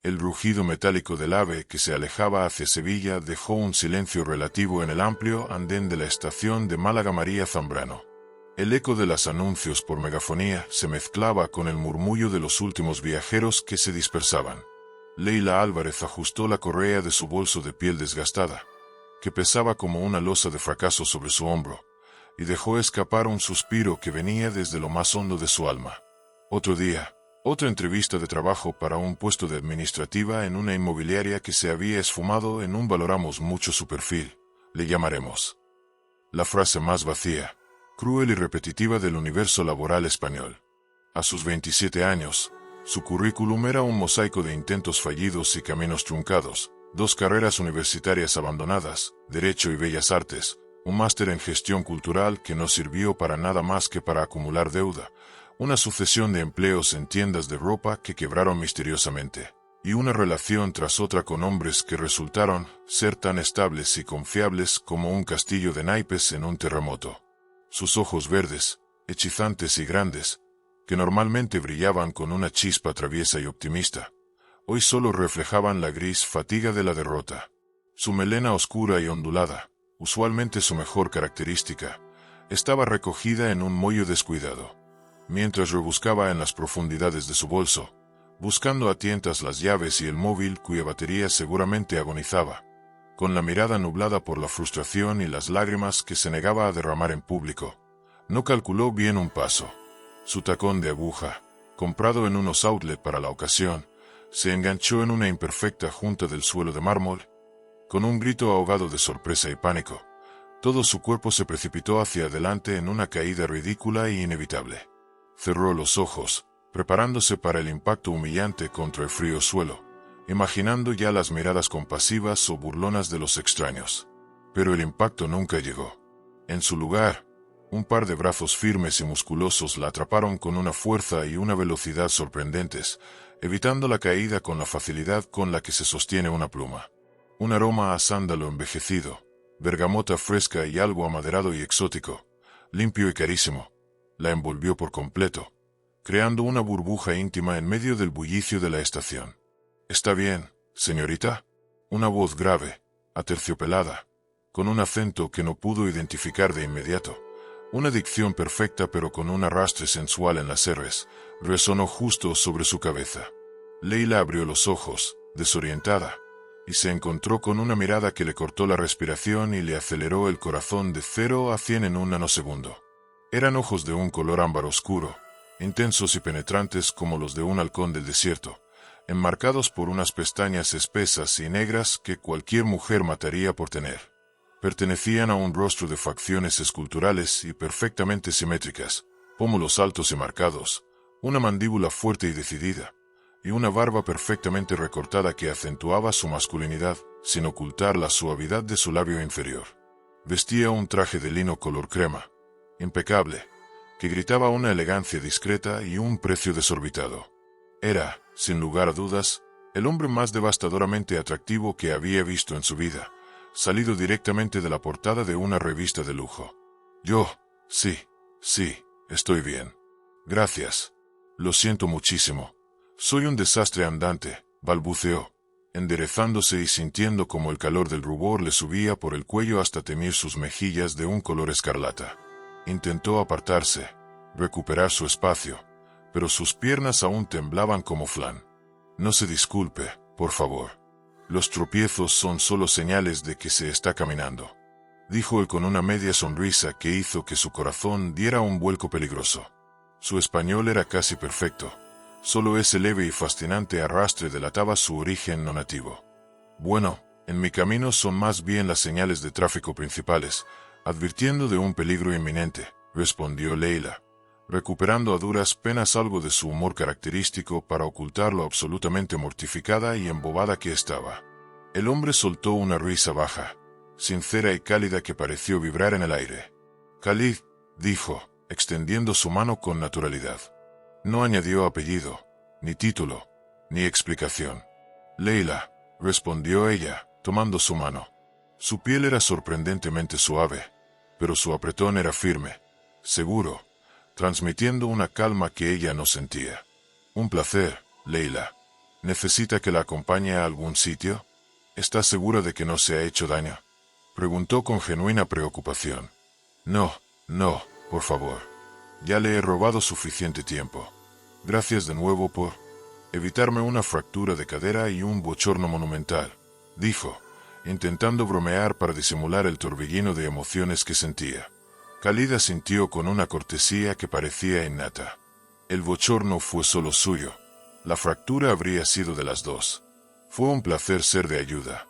El rugido metálico del ave que se alejaba hacia Sevilla dejó un silencio relativo en el amplio andén de la estación de Málaga María Zambrano. El eco de los anuncios por megafonía se mezclaba con el murmullo de los últimos viajeros que se dispersaban. Leila Álvarez ajustó la correa de su bolso de piel desgastada, que pesaba como una losa de fracaso sobre su hombro, y dejó escapar un suspiro que venía desde lo más hondo de su alma. Otro día, otra entrevista de trabajo para un puesto de administrativa en una inmobiliaria que se había esfumado en un valoramos mucho su perfil, le llamaremos. La frase más vacía, cruel y repetitiva del universo laboral español. A sus 27 años, su currículum era un mosaico de intentos fallidos y caminos truncados, 2 carreras universitarias abandonadas, Derecho y Bellas Artes, un máster en gestión cultural que no sirvió para nada más que para acumular deuda, una sucesión de empleos en tiendas de ropa que quebraron misteriosamente, y una relación tras otra con hombres que resultaron ser tan estables y confiables como un castillo de naipes en un terremoto. Sus ojos verdes, hechizantes y grandes, que normalmente brillaban con una chispa traviesa y optimista, hoy solo reflejaban la gris fatiga de la derrota. Su melena oscura y ondulada, usualmente su mejor característica, estaba recogida en un moño descuidado. Mientras rebuscaba en las profundidades de su bolso, buscando a tientas las llaves y el móvil cuya batería seguramente agonizaba, con la mirada nublada por la frustración y las lágrimas que se negaba a derramar en público, no calculó bien un paso. Su tacón de aguja, comprado en unos outlet para la ocasión, se enganchó en una imperfecta junta del suelo de mármol. Con un grito ahogado de sorpresa y pánico, todo su cuerpo se precipitó hacia adelante en una caída ridícula e inevitable. Cerró los ojos, preparándose para el impacto humillante contra el frío suelo, imaginando ya las miradas compasivas o burlonas de los extraños. Pero el impacto nunca llegó. En su lugar, un par de brazos firmes y musculosos la atraparon con una fuerza y una velocidad sorprendentes, evitando la caída con la facilidad con la que se sostiene una pluma. Un aroma a sándalo envejecido, bergamota fresca y algo amaderado y exótico, limpio y carísimo, la envolvió por completo, creando una burbuja íntima en medio del bullicio de la estación. «¿Está bien, señorita?» Una voz grave, aterciopelada, con un acento que no pudo identificar de inmediato, una dicción perfecta pero con un arrastre sensual en las R's, resonó justo sobre su cabeza. Leila abrió los ojos, desorientada, y se encontró con una mirada que le cortó la respiración y le aceleró el corazón de 0 a 100 en un nanosegundo. Eran ojos de un color ámbar oscuro, intensos y penetrantes como los de un halcón del desierto, enmarcados por unas pestañas espesas y negras que cualquier mujer mataría por tener. Pertenecían a un rostro de facciones esculturales y perfectamente simétricas, pómulos altos y marcados, una mandíbula fuerte y decidida, y una barba perfectamente recortada que acentuaba su masculinidad, sin ocultar la suavidad de su labio inferior. Vestía un traje de lino color crema, impecable, que gritaba una elegancia discreta y un precio desorbitado. Era, sin lugar a dudas, el hombre más devastadoramente atractivo que había visto en su vida, salido directamente de la portada de una revista de lujo. Sí, estoy bien. Gracias. Lo siento muchísimo. Soy un desastre andante, balbuceó, enderezándose y sintiendo como el calor del rubor le subía por el cuello hasta teñir sus mejillas de un color escarlata. Intentó apartarse, recuperar su espacio, pero sus piernas aún temblaban como flan. No se disculpe, por favor. Los tropiezos son solo señales de que se está caminando, dijo él con una media sonrisa que hizo que su corazón diera un vuelco peligroso. Su español era casi perfecto, solo ese leve y fascinante arrastre delataba su origen no nativo. Bueno, en mi camino son más bien las señales de tráfico principales, advirtiendo de un peligro inminente, respondió Leila, recuperando a duras penas algo de su humor característico para ocultar lo absolutamente mortificada y embobada que estaba. El hombre soltó una risa baja, sincera y cálida que pareció vibrar en el aire. Khalid, dijo, extendiendo su mano con naturalidad. No añadió apellido, ni título, ni explicación. Leila, respondió ella, tomando su mano. Su piel era sorprendentemente suave, pero su apretón era firme, seguro, transmitiendo una calma que ella no sentía. Un placer, Leila. ¿Necesita que la acompañe a algún sitio? ¿Está segura de que no se ha hecho daño? Preguntó con genuina preocupación. No, por favor. Ya le he robado suficiente tiempo. Gracias de nuevo por evitarme una fractura de cadera y un bochorno monumental, dijo, intentando bromear para disimular el torbellino de emociones que sentía. Khalid asintió con una cortesía que parecía innata. El bochorno fue solo suyo. La fractura habría sido de las dos. Fue un placer ser de ayuda.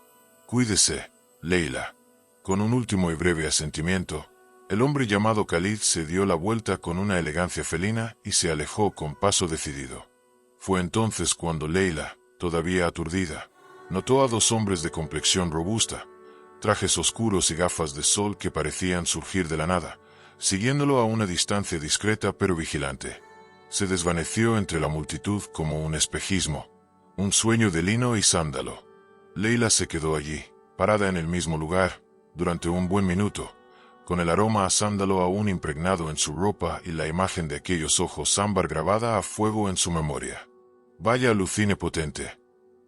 Cuídese, Leila. Con un último y breve asentimiento, el hombre llamado Khalid se dio la vuelta con una elegancia felina y se alejó con paso decidido. Fue entonces cuando Leila, todavía aturdida, notó a dos hombres de complexión robusta, trajes oscuros y gafas de sol que parecían surgir de la nada, siguiéndolo a una distancia discreta pero vigilante. Se desvaneció entre la multitud como un espejismo, un sueño de lino y sándalo. Leila se quedó allí, parada en el mismo lugar, durante un buen minuto, con el aroma a sándalo aún impregnado en su ropa y la imagen de aquellos ojos ámbar grabada a fuego en su memoria. Vaya alucine potente,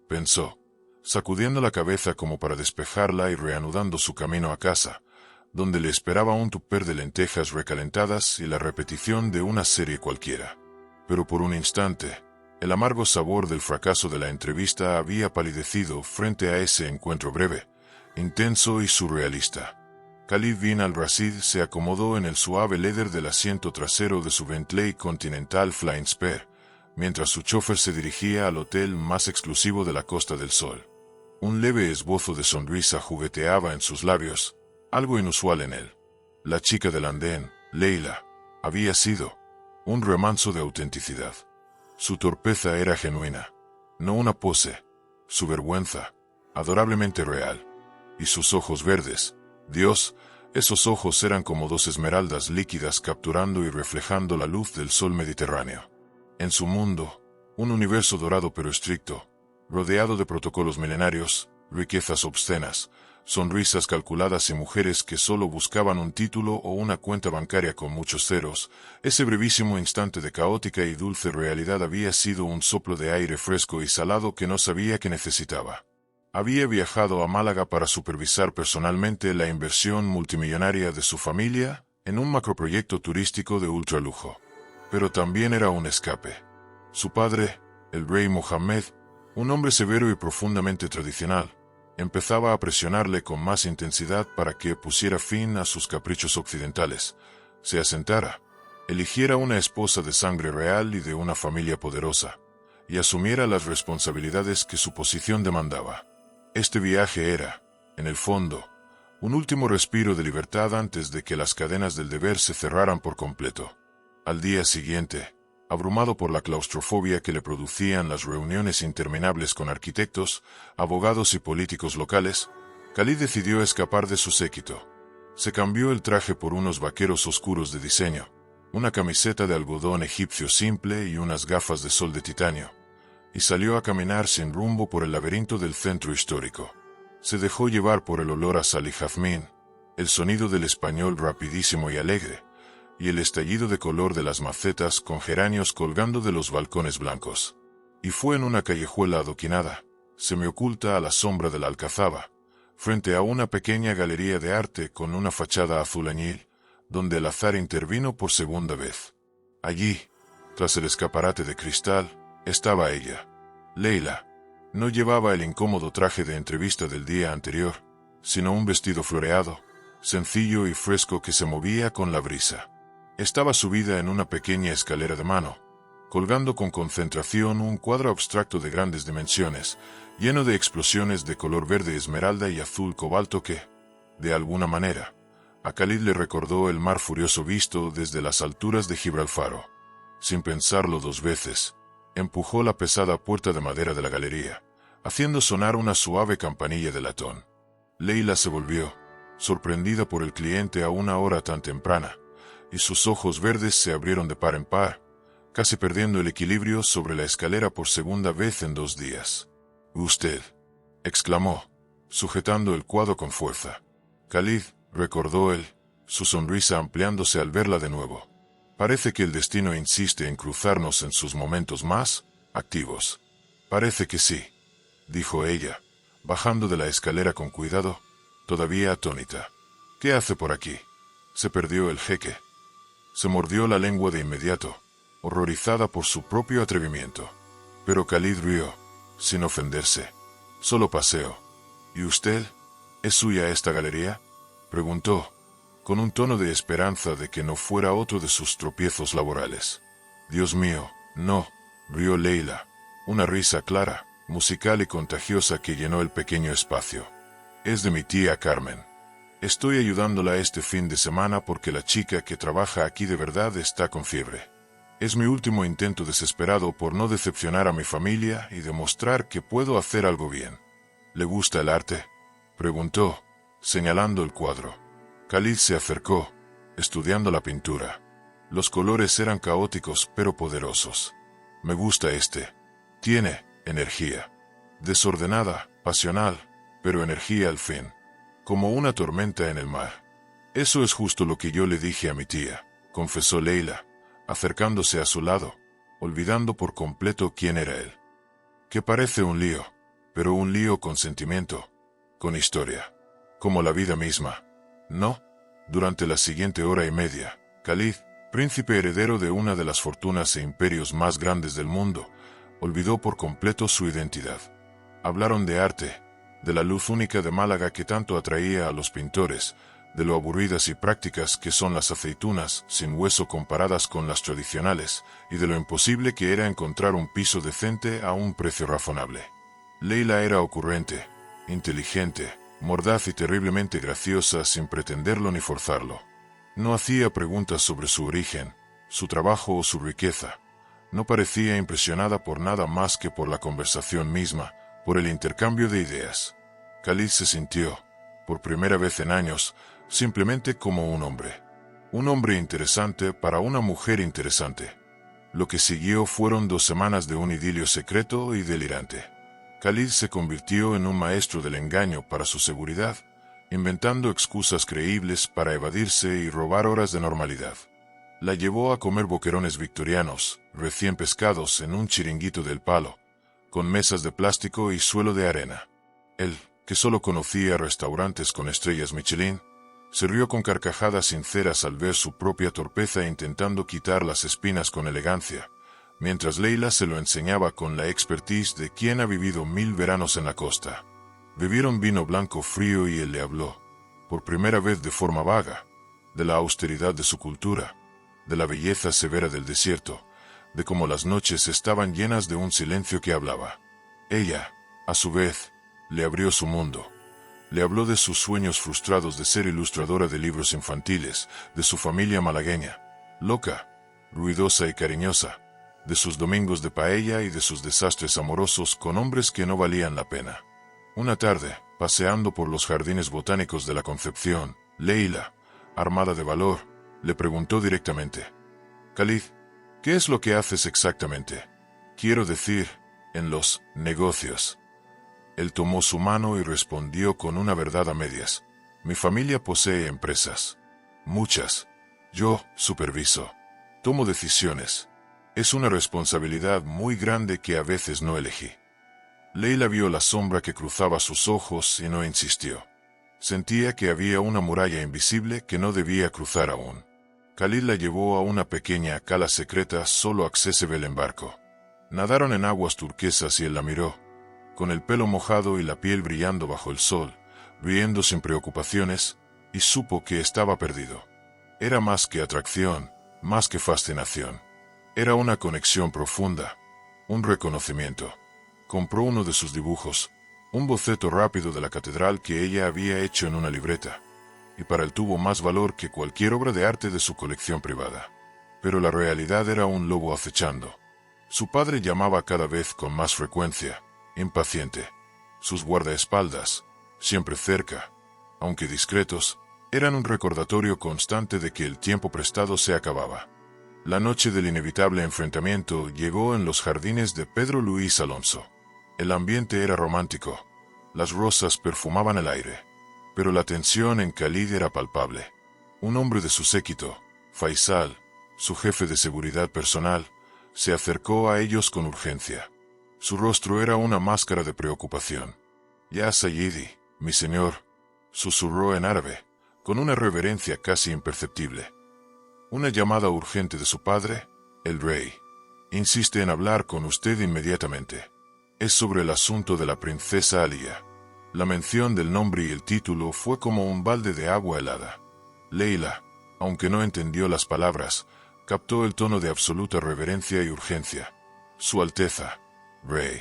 pensó, sacudiendo la cabeza como para despejarla y reanudando su camino a casa, donde le esperaba un tupper de lentejas recalentadas y la repetición de una serie cualquiera. Pero por un instante, el amargo sabor del fracaso de la entrevista había palidecido frente a ese encuentro breve, intenso y surrealista. Khalid bin al-Rashid se acomodó en el suave leather del asiento trasero de su Bentley Continental Flying Spur, mientras su chofer se dirigía al hotel más exclusivo de la Costa del Sol. Un leve esbozo de sonrisa jugueteaba en sus labios, algo inusual en él. La chica del andén, Leila, había sido un remanso de autenticidad. Su torpeza era genuina, no una pose. Su vergüenza, adorablemente real. Y sus ojos verdes, Dios, esos ojos eran como dos esmeraldas líquidas capturando y reflejando la luz del sol mediterráneo. En su mundo, un universo dorado pero estricto, rodeado de protocolos milenarios, riquezas obscenas, sonrisas calculadas y mujeres que solo buscaban un título o una cuenta bancaria con muchos ceros, ese brevísimo instante de caótica y dulce realidad había sido un soplo de aire fresco y salado que no sabía que necesitaba. Había viajado a Málaga para supervisar personalmente la inversión multimillonaria de su familia en un macroproyecto turístico de ultralujo. Pero también era un escape. Su padre, el rey Mohammed, un hombre severo y profundamente tradicional, empezaba a presionarle con más intensidad para que pusiera fin a sus caprichos occidentales, se asentara, eligiera una esposa de sangre real y de una familia poderosa, y asumiera las responsabilidades que su posición demandaba. Este viaje era, en el fondo, un último respiro de libertad antes de que las cadenas del deber se cerraran por completo. Al día siguiente, abrumado por la claustrofobia que le producían las reuniones interminables con arquitectos, abogados y políticos locales, Khalid decidió escapar de su séquito. Se cambió el traje por unos vaqueros oscuros de diseño, una camiseta de algodón egipcio simple y unas gafas de sol de titanio, y salió a caminar sin rumbo por el laberinto del centro histórico. Se dejó llevar por el olor a sal y jazmín, el sonido del español rapidísimo y alegre, y el estallido de color de las macetas con geranios colgando de los balcones blancos. Y fue en una callejuela adoquinada, semioculta a la sombra de la alcazaba, frente a una pequeña galería de arte con una fachada azul añil, donde el azar intervino por segunda vez. Allí, tras el escaparate de cristal, estaba ella. Leila. No llevaba el incómodo traje de entrevista del día anterior, sino un vestido floreado, sencillo y fresco que se movía con la brisa. Estaba subida en una pequeña escalera de mano, colgando con concentración un cuadro abstracto de grandes dimensiones, lleno de explosiones de color verde esmeralda y azul cobalto que, de alguna manera, a Khalid le recordó el mar furioso visto desde las alturas de Gibraltar. Sin pensarlo dos veces, empujó la pesada puerta de madera de la galería, haciendo sonar una suave campanilla de latón. Leila se volvió, sorprendida por el cliente a una hora tan temprana, y sus ojos verdes se abrieron de par en par, casi perdiendo el equilibrio sobre la escalera por segunda vez en 2 días. «Usted», exclamó, sujetando el cuadro con fuerza. «Khalid», recordó él, su sonrisa ampliándose al verla de nuevo. «Parece que el destino insiste en cruzarnos en sus momentos más activos». Parece que sí, dijo ella, bajando de la escalera con cuidado, todavía atónita. ¿Qué hace por aquí? Se perdió el jeque. Se mordió la lengua de inmediato, horrorizada por su propio atrevimiento. Pero Khalid rió, sin ofenderse. Solo paseo. ¿Y usted? ¿Es suya esta galería? Preguntó, con un tono de esperanza de que no fuera otro de sus tropiezos laborales. Dios mío, no, rió Leila, una risa clara, musical y contagiosa que llenó el pequeño espacio. Es de mi tía Carmen. Estoy ayudándola este fin de semana porque la chica que trabaja aquí de verdad está con fiebre. Es mi último intento desesperado por no decepcionar a mi familia y demostrar que puedo hacer algo bien. ¿Le gusta el arte?, preguntó, señalando el cuadro. Khalid se acercó, estudiando la pintura. Los colores eran caóticos pero poderosos. Me gusta este. Tiene energía. Desordenada, pasional, pero energía al fin. Como una tormenta en el mar. Eso es justo lo que yo le dije a mi tía, confesó Leila, acercándose a su lado, olvidando por completo quién era él. Que parece un lío, pero un lío con sentimiento, con historia, como la vida misma. ¿No? Durante la siguiente hora y media, Khalid, príncipe heredero de una de las fortunas e imperios más grandes del mundo, olvidó por completo su identidad. Hablaron de arte, de la luz única de Málaga que tanto atraía a los pintores, de lo aburridas y prácticas que son las aceitunas sin hueso comparadas con las tradicionales, y de lo imposible que era encontrar un piso decente a un precio razonable. Leila era ocurrente, inteligente, mordaz y terriblemente graciosa sin pretenderlo ni forzarlo. No hacía preguntas sobre su origen, su trabajo o su riqueza. No parecía impresionada por nada más que por la conversación misma, por el intercambio de ideas. Khalid se sintió, por primera vez en años, simplemente como un hombre. Un hombre interesante para una mujer interesante. Lo que siguió fueron 2 semanas de un idilio secreto y delirante. Khalid se convirtió en un maestro del engaño para su seguridad, inventando excusas creíbles para evadirse y robar horas de normalidad. La llevó a comer boquerones victorianos, recién pescados en un chiringuito del Palo, con mesas de plástico y suelo de arena. Él, que solo conocía restaurantes con estrellas Michelin, se rió con carcajadas sinceras al ver su propia torpeza intentando quitar las espinas con elegancia, mientras Leila se lo enseñaba con la expertise de quien ha vivido 1000 veranos en la costa. Bebieron vino blanco frío y él le habló, por primera vez de forma vaga, de la austeridad de su cultura, de la belleza severa del desierto, de cómo las noches estaban llenas de un silencio que hablaba. Ella, a su vez, le abrió su mundo. Le habló de sus sueños frustrados de ser ilustradora de libros infantiles, de su familia malagueña, loca, ruidosa y cariñosa, de sus domingos de paella y de sus desastres amorosos con hombres que no valían la pena. Una tarde, paseando por los jardines botánicos de la Concepción, Leila, armada de valor, le preguntó directamente: Khalid, ¿qué es lo que haces exactamente? Quiero decir, en los negocios. Él tomó su mano y respondió con una verdad a medias. Mi familia posee empresas. Muchas. Yo superviso. Tomo decisiones. Es una responsabilidad muy grande que a veces no elegí. Leila vio la sombra que cruzaba sus ojos y no insistió. Sentía que había una muralla invisible que no debía cruzar aún. Khalid la llevó a una pequeña cala secreta solo accesible en barco. Nadaron en aguas turquesas y él la miró, con el pelo mojado y la piel brillando bajo el sol, riendo sin preocupaciones, y supo que estaba perdido. Era más que atracción, más que fascinación. Era una conexión profunda, un reconocimiento. Compró uno de sus dibujos, un boceto rápido de la catedral que ella había hecho en una libreta, y para él tuvo más valor que cualquier obra de arte de su colección privada. Pero la realidad era un lobo acechando. Su padre llamaba cada vez con más frecuencia, impaciente. Sus guardaespaldas, siempre cerca, aunque discretos, eran un recordatorio constante de que el tiempo prestado se acababa. La noche del inevitable enfrentamiento llegó en los jardines de Pedro Luis Alonso. El ambiente era romántico. Las rosas perfumaban el aire. Pero la tensión en Khalid era palpable. Un hombre de su séquito, Faisal, su jefe de seguridad personal, se acercó a ellos con urgencia. Su rostro era una máscara de preocupación. «Ya Sayyidi, mi señor», susurró en árabe, con una reverencia casi imperceptible. «Una llamada urgente de su padre, el rey. Insiste en hablar con usted inmediatamente. Es sobre el asunto de la princesa Alía». La mención del nombre y el título fue como un balde de agua helada. Leila, aunque no entendió las palabras, captó el tono de absoluta reverencia y urgencia. «Su Alteza, Rey».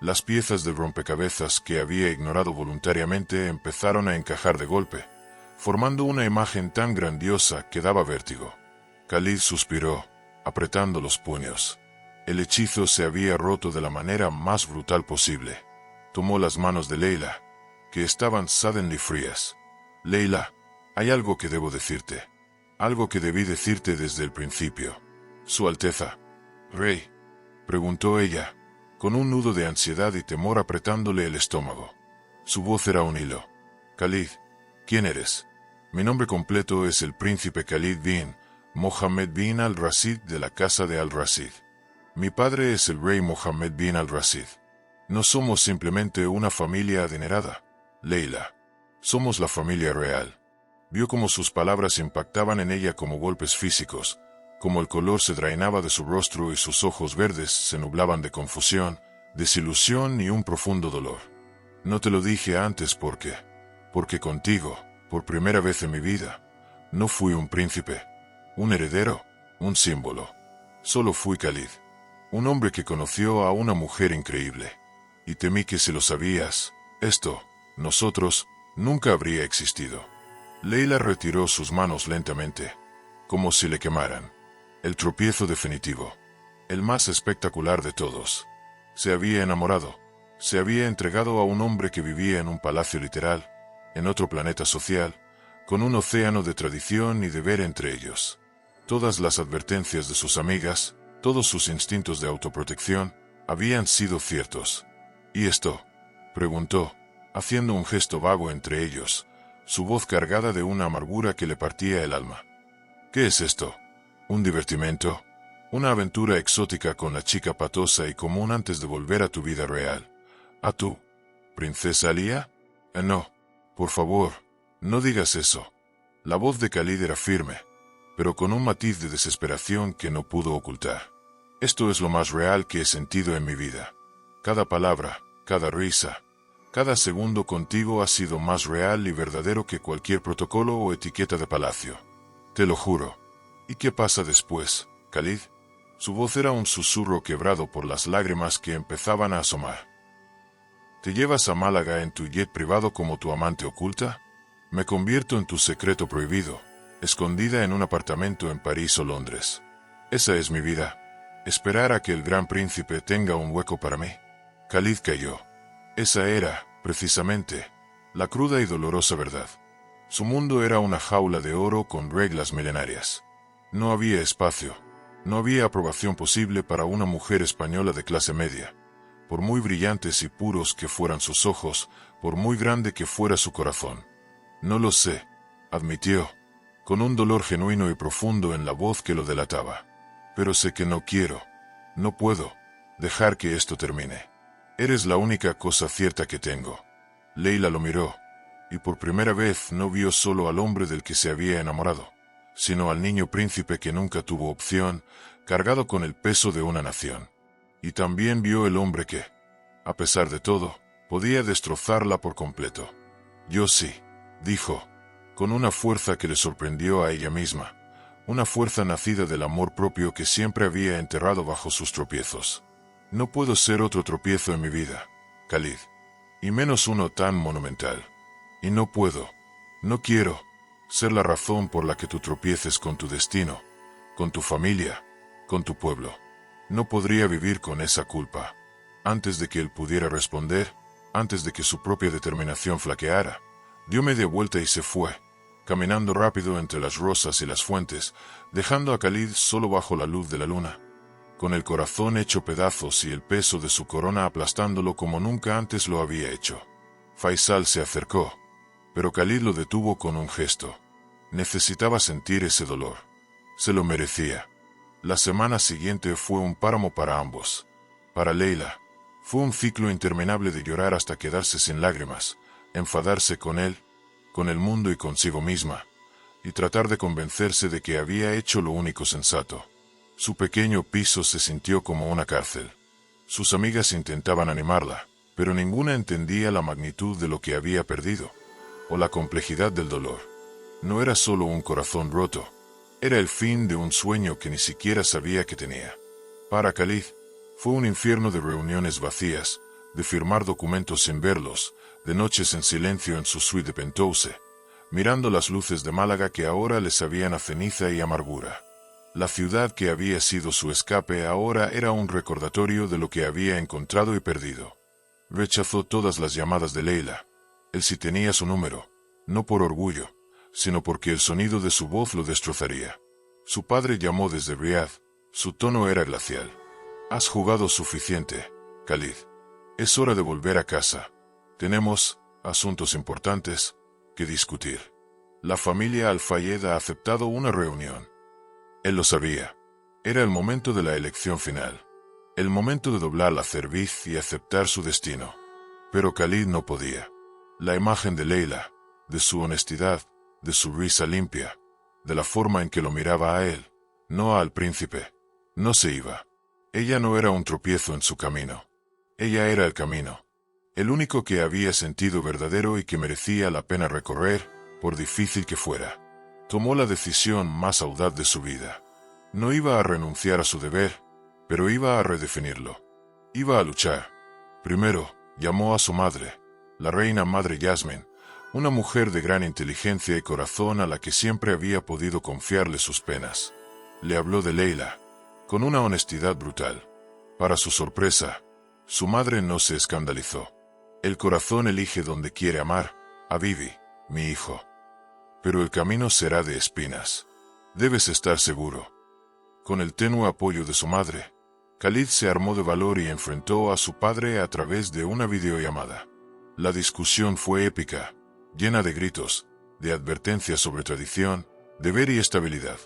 Las piezas del rompecabezas que había ignorado voluntariamente empezaron a encajar de golpe, formando una imagen tan grandiosa que daba vértigo. Khalid suspiró, apretando los puños. El hechizo se había roto de la manera más brutal posible. Tomó las manos de Leila, que estaban suddenly frías. «Leila, hay algo que debo decirte. Algo que debí decirte desde el principio». «Su Alteza, Rey», preguntó ella, con un nudo de ansiedad y temor apretándole el estómago. Su voz era un hilo. «Khalid, ¿quién eres?» «Mi nombre completo es el príncipe Khalid bin Mohammed bin al-Rashid de la casa de al-Rashid. Mi padre es el rey Mohammed bin al-Rashid. No somos simplemente una familia adinerada, Leila. Somos la familia real». Vio cómo sus palabras impactaban en ella como golpes físicos, como el color se drainaba de su rostro y sus ojos verdes se nublaban de confusión, desilusión y un profundo dolor. «No te lo dije antes porque contigo, por primera vez en mi vida, no fui un príncipe, un heredero, un símbolo. Solo fui Khalid, un hombre que conoció a una mujer increíble. Y temí que si lo sabías, nosotros, nunca habría existido». Leila retiró sus manos lentamente, como si le quemaran. El tropiezo definitivo, el más espectacular de todos. Se había enamorado, se había entregado a un hombre que vivía en un palacio literal, en otro planeta social, con un océano de tradición y deber entre ellos. Todas las advertencias de sus amigas, todos sus instintos de autoprotección, habían sido ciertos. «¿Y esto?», preguntó, haciendo un gesto vago entre ellos, su voz cargada de una amargura que le partía el alma. «¿Qué es esto? ¿Un divertimento? ¿Una aventura exótica con la chica patosa y común antes de volver a tu vida real? ¿A tu princesa Alía? No, por favor, no digas eso». La voz de Khalid era firme, pero con un matiz de desesperación que no pudo ocultar. «Esto es lo más real que he sentido en mi vida. Cada palabra, cada risa, cada segundo contigo ha sido más real y verdadero que cualquier protocolo o etiqueta de palacio. Te lo juro». «¿Y qué pasa después, Khalid?». Su voz era un susurro quebrado por las lágrimas que empezaban a asomar. «¿Te llevas a Málaga en tu jet privado como tu amante oculta? Me convierto en tu secreto prohibido, escondida en un apartamento en París o Londres. Esa es mi vida. Esperar a que el gran príncipe tenga un hueco para mí». Khalid cayó. Esa era, precisamente, la cruda y dolorosa verdad. Su mundo era una jaula de oro con reglas milenarias. No había espacio, no había aprobación posible para una mujer española de clase media. Por muy brillantes y puros que fueran sus ojos, por muy grande que fuera su corazón. «No lo sé», admitió, con un dolor genuino y profundo en la voz que lo delataba. «Pero sé que no quiero, no puedo, dejar que esto termine. Eres la única cosa cierta que tengo». Leila lo miró, y por primera vez no vio solo al hombre del que se había enamorado, sino al niño príncipe que nunca tuvo opción, cargado con el peso de una nación. Y también vio el hombre que, a pesar de todo, podía destrozarla por completo. «Yo sí», dijo, con una fuerza que le sorprendió a ella misma, una fuerza nacida del amor propio que siempre había enterrado bajo sus tropiezos. «No puedo ser otro tropiezo en mi vida, Khalid, y menos uno tan monumental. Y no puedo, no quiero, ser la razón por la que tú tropieces con tu destino, con tu familia, con tu pueblo. No podría vivir con esa culpa». Antes de que él pudiera responder, antes de que su propia determinación flaqueara, dio media vuelta y se fue, caminando rápido entre las rosas y las fuentes, dejando a Khalid solo bajo la luz de la luna, con el corazón hecho pedazos y el peso de su corona aplastándolo como nunca antes lo había hecho. Faisal se acercó, pero Khalid lo detuvo con un gesto. Necesitaba sentir ese dolor. Se lo merecía. La semana siguiente fue un páramo para ambos. Para Leila, Fue un ciclo interminable de llorar hasta quedarse sin lágrimas, enfadarse con él, con el mundo y consigo misma, y tratar de convencerse de que había hecho lo único sensato. Su pequeño piso se sintió como una cárcel. Sus amigas intentaban animarla, pero ninguna entendía la magnitud de lo que había perdido, o la complejidad del dolor. No era solo un corazón roto, era el fin de un sueño que ni siquiera sabía que tenía. Para Khalid, fue un infierno de reuniones vacías, de firmar documentos sin verlos, de noches en silencio en su suite de penthouse, mirando las luces de Málaga que ahora le sabían a ceniza y amargura. La ciudad que había sido su escape ahora era un recordatorio de lo que había encontrado y perdido. Rechazó todas las llamadas de Leila. Él sí tenía su número, no por orgullo, sino porque el sonido de su voz lo destrozaría. Su padre llamó desde Riad. Su tono era glacial. Has jugado suficiente, Khalid. Es hora de volver a casa. Tenemos asuntos importantes que discutir. La familia Al-Fayed ha aceptado una reunión. Él lo sabía. Era el momento de la elección final. El momento de doblar la cerviz y aceptar su destino. Pero Khalid no podía. La imagen de Leila, de su honestidad, de su risa limpia, de la forma en que lo miraba a él, no al príncipe, no se iba. Ella no era un tropiezo en su camino. Ella era el camino. El único que había sentido verdadero y que merecía la pena recorrer, por difícil que fuera. Tomó la decisión más audaz de su vida. No iba a renunciar a su deber, pero iba a redefinirlo. Iba a luchar. Primero, llamó a su madre, la reina madre Yasmin, una mujer de gran inteligencia y corazón a la que siempre había podido confiarle sus penas. Le habló de Leila, con una honestidad brutal. Para su sorpresa, su madre no se escandalizó. El corazón elige donde quiere amar, a Bibi, mi hijo. Pero el camino será de espinas. Debes estar seguro. Con el tenue apoyo de su madre, Khalid se armó de valor y enfrentó a su padre a través de una videollamada. La discusión fue épica, llena de gritos, de advertencias sobre tradición, deber y estabilidad.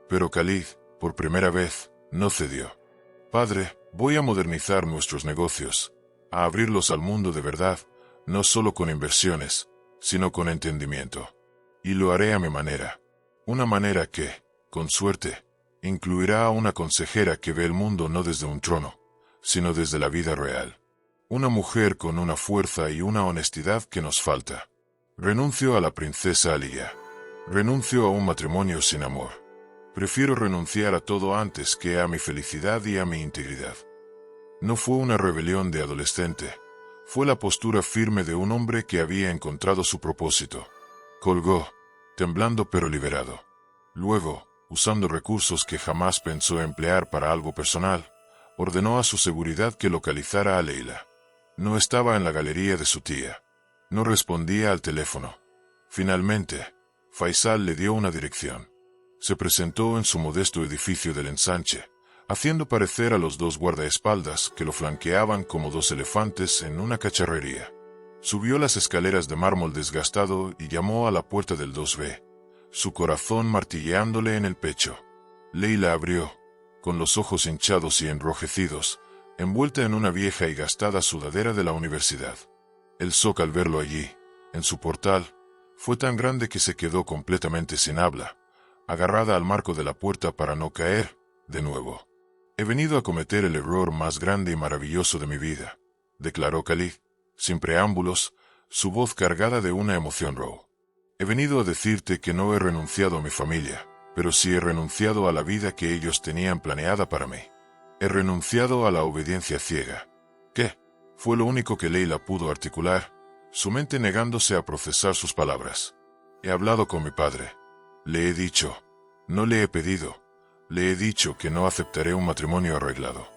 Pero Khalid, por primera vez, no cedió. Padre, voy a modernizar nuestros negocios, a abrirlos al mundo de verdad, no solo con inversiones, sino con entendimiento. Y lo haré a mi manera. Una manera que, con suerte, incluirá a una consejera que ve el mundo no desde un trono, sino desde la vida real. Una mujer con una fuerza y una honestidad que nos falta. Renuncio a la princesa Aliyah. Renuncio a un matrimonio sin amor. Prefiero renunciar a todo antes que a mi felicidad y a mi integridad. No fue una rebelión de adolescente. Fue la postura firme de un hombre que había encontrado su propósito. Colgó, temblando pero liberado. Luego, usando recursos que jamás pensó emplear para algo personal, ordenó a su seguridad que localizara a Leila. No estaba en la galería de su tía. No respondía al teléfono. Finalmente, Faisal le dio una dirección. Se presentó en su modesto edificio del ensanche, haciendo parecer a los dos guardaespaldas que lo flanqueaban como dos elefantes en una cacharrería. Subió las escaleras de mármol desgastado y llamó a la puerta del 2B, su corazón martilleándole en el pecho. Leila abrió, con los ojos hinchados y enrojecidos, envuelta en una vieja y gastada sudadera de la universidad. El shock al verlo allí, en su portal, fue tan grande que se quedó completamente sin habla, agarrada al marco de la puerta para no caer, de nuevo. He venido a cometer el error más grande y maravilloso de mi vida, declaró Khalid, sin preámbulos, su voz cargada de una emoción raw. He venido a decirte que no he renunciado a mi familia, pero sí he renunciado a la vida que ellos tenían planeada para mí. He renunciado a la obediencia ciega. ¿Qué? Fue lo único que Leila pudo articular, su mente negándose a procesar sus palabras. He hablado con mi padre. Le he dicho, no le he pedido, le he dicho que no aceptaré un matrimonio arreglado,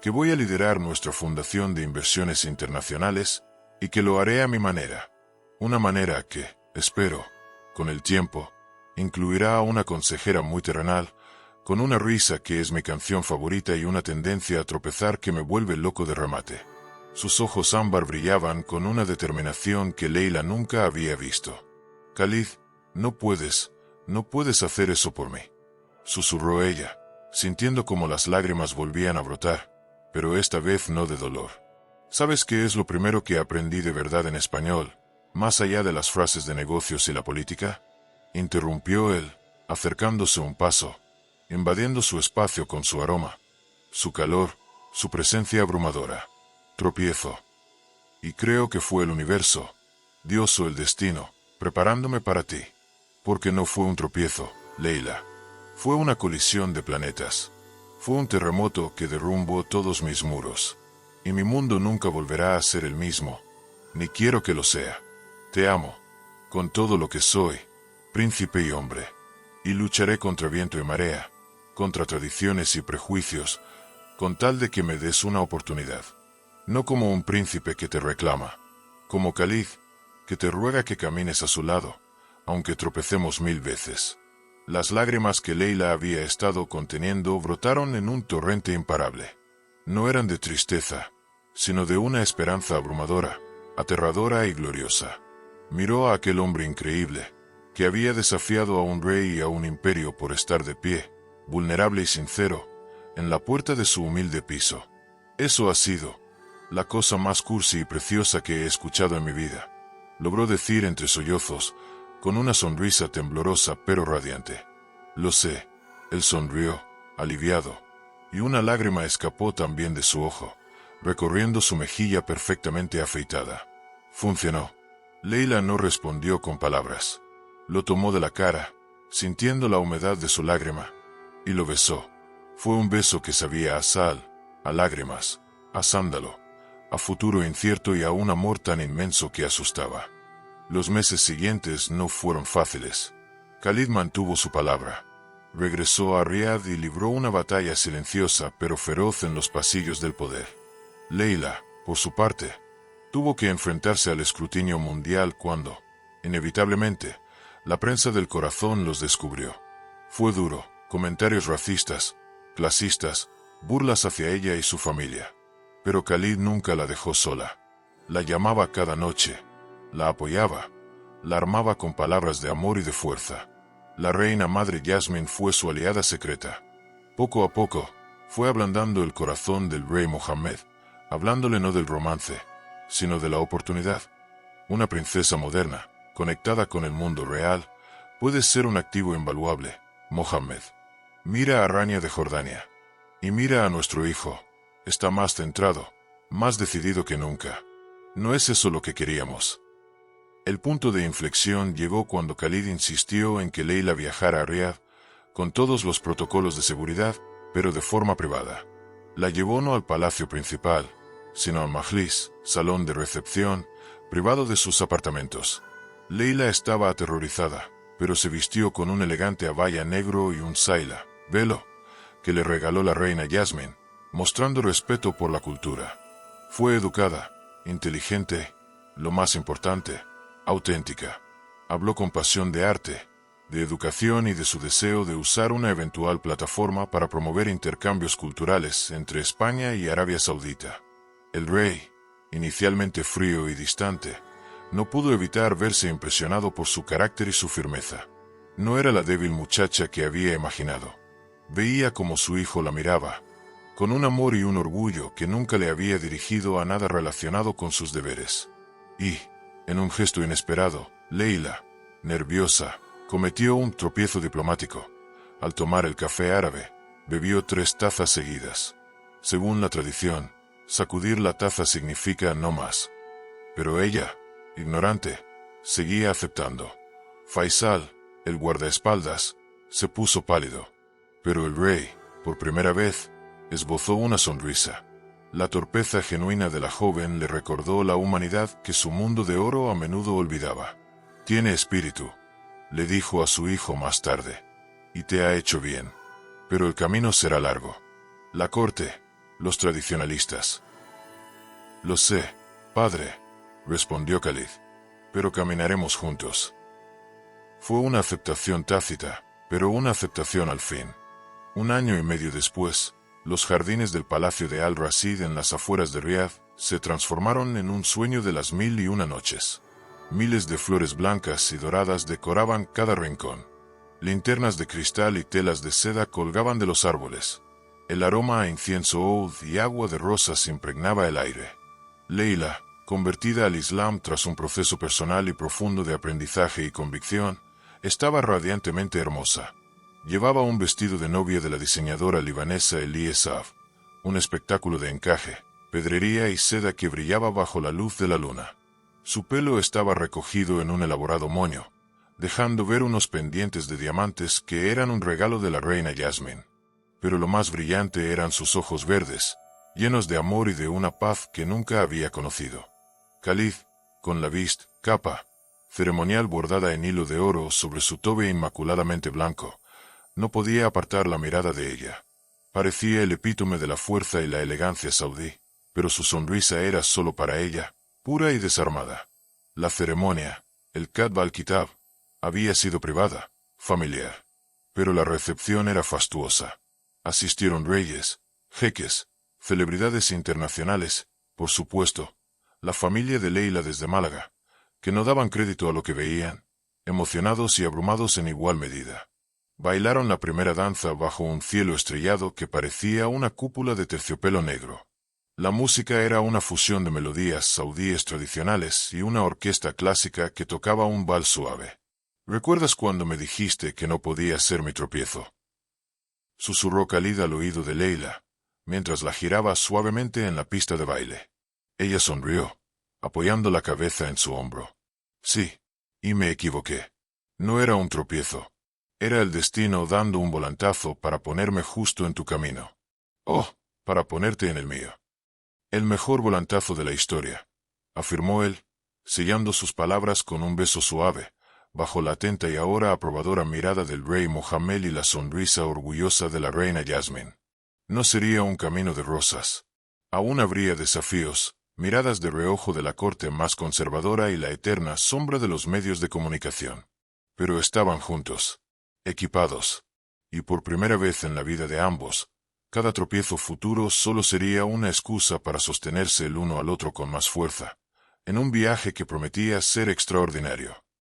que voy a liderar nuestra fundación de inversiones internacionales y que lo haré a mi manera. Una manera que, espero, con el tiempo, incluirá a una consejera muy terrenal, con una risa que es mi canción favorita y una tendencia a tropezar que me vuelve loco de remate. Sus ojos ámbar brillaban con una determinación que Leila nunca había visto. Khalid, no puedes hacer eso por mí, susurró ella, sintiendo como las lágrimas volvían a brotar, pero esta vez no de dolor. ¿Sabes qué es lo primero que aprendí de verdad en español, más allá de las frases de negocios y la política? Interrumpió él, acercándose un paso, invadiendo su espacio con su aroma, su calor, su presencia abrumadora. Tropiezo. Y creo que fue el universo, Dios o el destino, preparándome para ti. Porque no fue un tropiezo, Leila. Fue una colisión de planetas. Fue un terremoto que derrumbó todos mis muros. Y mi mundo nunca volverá a ser el mismo. Ni quiero que lo sea. Te amo. Con todo lo que soy. Príncipe y hombre. Y lucharé contra viento y marea. Contra tradiciones y prejuicios. Con tal de que me des una oportunidad. No como un príncipe que te reclama. Como Khalid, que te ruega que camines a su lado, aunque tropecemos 1000 veces. Las lágrimas que Leila había estado conteniendo brotaron en un torrente imparable. No eran de tristeza, sino de una esperanza abrumadora, aterradora y gloriosa. Miró a aquel hombre increíble, que había desafiado a un rey y a un imperio por estar de pie, vulnerable y sincero, en la puerta de su humilde piso. Eso ha sido la cosa más cursi y preciosa que he escuchado en mi vida, logró decir entre sollozos, con una sonrisa temblorosa pero radiante. Lo sé, él sonrió, aliviado, y una lágrima escapó también de su ojo, recorriendo su mejilla perfectamente afeitada. Funcionó. Leila no respondió con palabras. Lo tomó de la cara, sintiendo la humedad de su lágrima, y lo besó. Fue un beso que sabía a sal, a lágrimas, a sándalo, a futuro incierto y a un amor tan inmenso que asustaba. Los meses siguientes no fueron fáciles. Khalid mantuvo su palabra. Regresó a Riad y libró una batalla silenciosa pero feroz en los pasillos del poder. Leila, por su parte, tuvo que enfrentarse al escrutinio mundial cuando, inevitablemente, la prensa del corazón los descubrió. Fue duro, comentarios racistas, clasistas, burlas hacia ella y su familia. Pero Khalid nunca la dejó sola. La llamaba cada noche, la apoyaba, la armaba con palabras de amor y de fuerza. La reina madre Yasmin fue su aliada secreta. Poco a poco, fue ablandando el corazón del rey Mohammed, hablándole no del romance, sino de la oportunidad. Una princesa moderna, conectada con el mundo real, puede ser un activo invaluable, Mohammed. Mira a Rania de Jordania. Y mira a nuestro hijo. Está más centrado, más decidido que nunca. No es eso lo que queríamos. El punto de inflexión llegó cuando Khalid insistió en que Leila viajara a Riad, con todos los protocolos de seguridad, pero de forma privada. La llevó no al palacio principal, sino al majlis, salón de recepción, privado de sus apartamentos. Leila estaba aterrorizada, pero se vistió con un elegante abaya negro y un saila, velo, que le regaló la reina Yasmin, mostrando respeto por la cultura. Fue educada, inteligente, lo más importante, auténtica. Habló con pasión de arte, de educación y de su deseo de usar una eventual plataforma para promover intercambios culturales entre España y Arabia Saudita. El rey, inicialmente frío y distante, no pudo evitar verse impresionado por su carácter y su firmeza. No era la débil muchacha que había imaginado. Veía como su hijo la miraba, con un amor y un orgullo que nunca le había dirigido a nada relacionado con sus deberes. Y, en un gesto inesperado, Leila, nerviosa, cometió un tropiezo diplomático. Al tomar el café árabe, bebió 3 tazas seguidas. Según la tradición, sacudir la taza significa no más. Pero ella, ignorante, seguía aceptando. Faisal, el guardaespaldas, se puso pálido. Pero el rey, por primera vez, esbozó una sonrisa. La torpeza genuina de la joven le recordó la humanidad que su mundo de oro a menudo olvidaba. Tiene espíritu, le dijo a su hijo más tarde, y te ha hecho bien. Pero el camino será largo. La corte, los tradicionalistas. Lo sé, padre, respondió Khalid, pero caminaremos juntos. Fue una aceptación tácita, pero una aceptación al fin. 1 año y medio después, los jardines del Palacio de Al-Rasid en las afueras de Riad se transformaron en un sueño de las 1001 noches. Miles de flores blancas y doradas decoraban cada rincón. Linternas de cristal y telas de seda colgaban de los árboles. El aroma a incienso oud y agua de rosas impregnaba el aire. Leila, convertida al Islam tras un proceso personal y profundo de aprendizaje y convicción, estaba radiantemente hermosa. Llevaba un vestido de novia de la diseñadora libanesa Elie Saaf, un espectáculo de encaje, pedrería y seda que brillaba bajo la luz de la luna. Su pelo estaba recogido en un elaborado moño, dejando ver unos pendientes de diamantes que eran un regalo de la reina Yasmín. Pero lo más brillante eran sus ojos verdes, llenos de amor y de una paz que nunca había conocido. Khalid, con la vist, capa ceremonial bordada en hilo de oro sobre su tobe inmaculadamente blanco, no podía apartar la mirada de ella. Parecía el epítome de la fuerza y la elegancia saudí, pero su sonrisa era solo para ella, pura y desarmada. La ceremonia, el Katb al-Kitab, había sido privada, familiar. Pero la recepción era fastuosa. Asistieron reyes, jeques, celebridades internacionales, por supuesto, la familia de Leila desde Málaga, que no daban crédito a lo que veían, emocionados y abrumados en igual medida. Bailaron la primera danza bajo un cielo estrellado que parecía una cúpula de terciopelo negro. La música era una fusión de melodías saudíes tradicionales y una orquesta clásica que tocaba un vals suave. ¿Recuerdas cuando me dijiste que no podía ser mi tropiezo?, susurró Khalid al oído de Leila, mientras la giraba suavemente en la pista de baile. Ella sonrió, apoyando la cabeza en su hombro. Sí, y me equivoqué. No era un tropiezo. Era el destino dando un volantazo para ponerme justo en tu camino. Oh, para ponerte en el mío. El mejor volantazo de la historia, afirmó él, sellando sus palabras con un beso suave, bajo la atenta y ahora aprobadora mirada del rey Mohammed y la sonrisa orgullosa de la reina Yasmín. No sería un camino de rosas. Aún habría desafíos, miradas de reojo de la corte más conservadora y la eterna sombra de los medios de comunicación. Pero estaban juntos, equipados, y por primera vez en la vida de ambos, cada tropiezo futuro solo sería una excusa para sostenerse el uno al otro con más fuerza, en un viaje que prometía ser extraordinario.